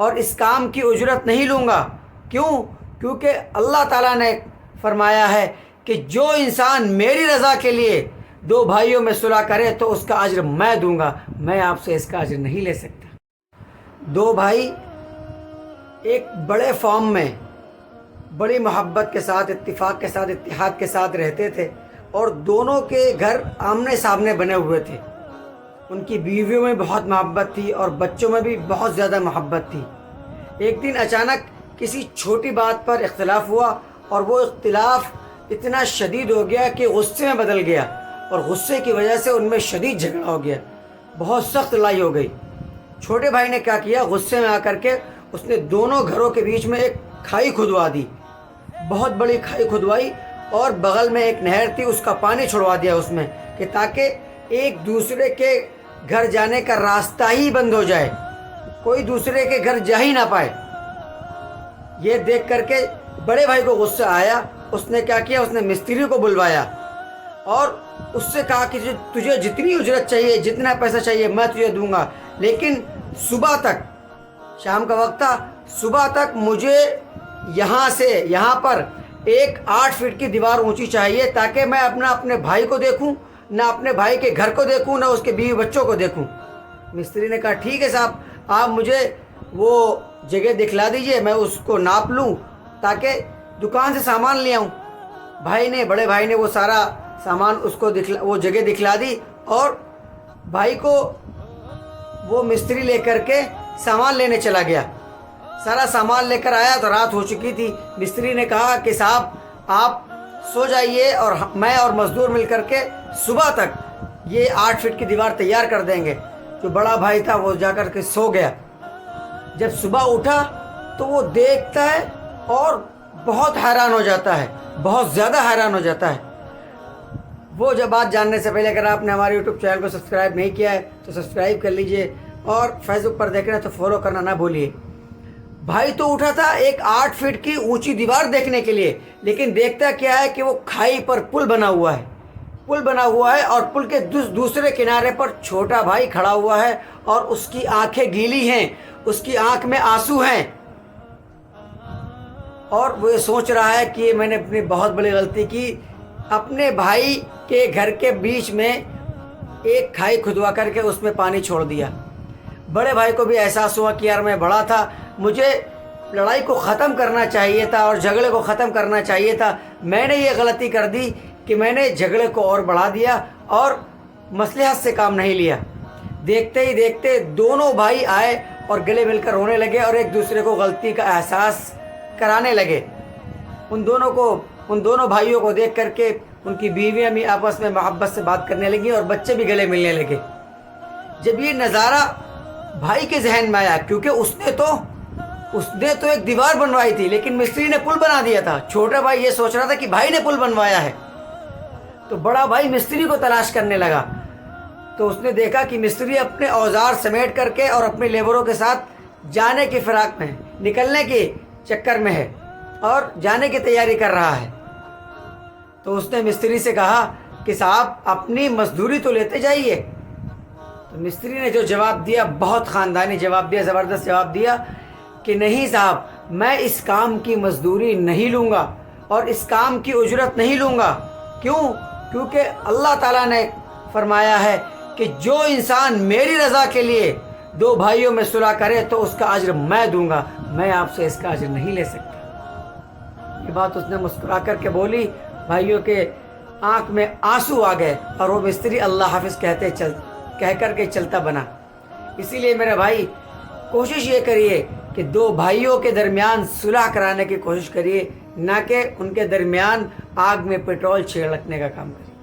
اور اس کام کی اجرت نہیں لوں گا۔ کیوں؟ کیونکہ اللہ تعالیٰ نے فرمایا ہے کہ جو انسان میری رضا کے لیے دو بھائیوں میں صلح کرے تو اس کا اجر میں دوں گا، میں آپ سے اس کا اجر نہیں لے سکتا۔ دو بھائی ایک بڑے فارم میں بڑی محبت کے ساتھ، اتفاق کے ساتھ، اتحاد کے ساتھ رہتے تھے، اور دونوں کے گھر آمنے سامنے بنے ہوئے تھے۔ ان کی بیویوں میں بہت محبت تھی اور بچوں میں بھی بہت زیادہ محبت تھی۔ ایک دن اچانک کسی چھوٹی بات پر اختلاف ہوا، اور وہ اختلاف اتنا شدید ہو گیا کہ غصے میں بدل گیا، اور غصے کی وجہ سے ان میں شدید جھگڑا ہو گیا، بہت سخت لڑائی ہو گئی۔ چھوٹے بھائی نے کیا کیا، غصے میں آ کر کے اس نے دونوں گھروں کے بیچ میں ایک کھائی کھدوا دی، بہت بڑی کھائی کھدوائی، اور بغل میں ایک نہر تھی، اس کا پانی چھڑوا دیا اس میں، کہ تاکہ ایک دوسرے کے گھر جانے کا راستہ ہی بند ہو جائے، کوئی دوسرے کے گھر جا ہی نہ پائے۔ یہ دیکھ کر کے بڑے بھائی کو غصہ آیا، اس نے کیا کیا، اس نے مستری کو بلوایا اور اس سے کہا کہ تجھے جتنی اجرت چاہیے، جتنا پیسہ چاہیے میں تجھے دوں گا، لیکن صبح تک، شام کا وقت تھا، صبح تک مجھے یہاں سے یہاں پر ایک 8 فٹ کی دیوار اونچی چاہیے، تاکہ میں اپنے بھائی کو دیکھوں، نہ اپنے بھائی کے گھر کو دیکھوں، نہ اس کے بیوی بچوں کو دیکھوں۔ مستری نے کہا ٹھیک ہے صاحب، آپ مجھے وہ جگہ دکھلا دیجئے، میں اس کو ناپ لوں تاکہ دکان سے سامان لے آؤں۔ بڑے بھائی نے وہ سارا سامان اس کو وہ جگہ دکھلا دی، اور بھائی کو وہ مستری لے کر کے سامان لینے چلا گیا۔ سارا سامان لے کر آیا تو رات ہو چکی تھی۔ مستری نے کہا کہ صاحب آپ سو جائیے، اور میں اور مزدور مل کر کے صبح تک یہ 8 فٹ کی دیوار تیار کر دیں گے۔ جو بڑا بھائی تھا وہ جا کر کے سو گیا۔ جب صبح اٹھا تو وہ دیکھتا ہے اور بہت حیران ہو جاتا ہے، بہت زیادہ حیران ہو جاتا ہے۔ وہ جب بات جاننے سے پہلے اگر آپ نے ہمارے یوٹیوب چینل کو سبسکرائب نہیں کیا ہے تو سبسکرائب کر لیجئے، اور فیس بک پر دیکھ رہے ہیں تو فالو کرنا نہ بھولیے۔ بھائی تو اٹھا تھا ایک 8 فٹ کی اونچی دیوار دیکھنے کے لیے، لیکن دیکھتا کیا ہے کہ وہ کھائی پر پل بنا ہوا ہے، اور پل کے دوسرے کنارے پر چھوٹا بھائی کھڑا ہوا ہے، اور اس کی آنکھیں گیلی ہیں، اس کی آنکھ میں آنسو ہیں، اور وہ یہ سوچ رہا ہے کہ میں نے اپنی بہت بڑی غلطی کی، اپنے بھائی کے گھر کے بیچ میں ایک کھائی کھدوا کر کے اس میں پانی چھوڑ دیا۔ بڑے بھائی کو بھی احساس ہوا کہ یار میں بڑا تھا، مجھے لڑائی کو ختم کرنا چاہیے تھا اور جھگڑے کو ختم کرنا چاہیے تھا، میں نے یہ غلطی کر دی کہ میں نے جھگڑے کو اور بڑھا دیا اور مصلحت سے کام نہیں لیا۔ دیکھتے ہی دیکھتے دونوں بھائی آئے اور گلے مل کر رونے لگے، اور ایک دوسرے کو غلطی کا احساس کرانے لگے۔ ان دونوں بھائیوں کو دیکھ کر کے ان کی بیویاں بھی آپس میں محبت سے بات کرنے لگیں، اور بچے بھی گلے ملنے لگے۔ جب یہ نظارہ بھائی کے ذہن میں آیا، کیونکہ اس نے تو ایک دیوار بنوائی تھی، لیکن مستری نے پل بنا دیا تھا۔ چھوٹا بھائی یہ سوچ رہا تھا کہ بھائی نے پل بنوایا ہے، تو بڑا بھائی مستری کو تلاش کرنے لگا۔ تو اس نے دیکھا کہ مستری اپنے اوزار سمیٹ کر کے اور اپنے لیبروں کے ساتھ جانے کی فراق میں ہے، نکلنے کے چکر میں ہے، اور جانے کی تیاری کر رہا ہے۔ تو اس نے مستری سے کہا کہ صاحب اپنی مزدوری تو لیتے جائیے۔ تو مستری نے جو جواب دیا، بہت خاندانی جواب دیا، زبردست جواب دیا کہ نہیں صاحب، میں اس کام کی مزدوری نہیں لوں گا اور اس کام کی اجرت نہیں لوں گا۔ کیوں؟ کیونکہ اللہ تعالیٰ نے فرمایا ہے کہ جو انسان میری رضا کے لیے دو بھائیوں میں صلح کرے تو اس کا اجر میں دوں گا، میں آپ سے اس کا اجر نہیں لے سکتا۔ یہ بات اس نے مسکرا کر کے بولی، بھائیوں کے آنکھ میں آنسو آ گئے، اور وہ مستری اللہ حافظ کہہ کر کے چلتا بنا۔ اسی لیے میرے بھائی، کوشش یہ کریے کہ دو بھائیوں کے درمیان صلح کرانے کی کوشش کریے، نہ کہ ان کے درمیان آگ میں پٹرول چھڑکنے کا کام کریے۔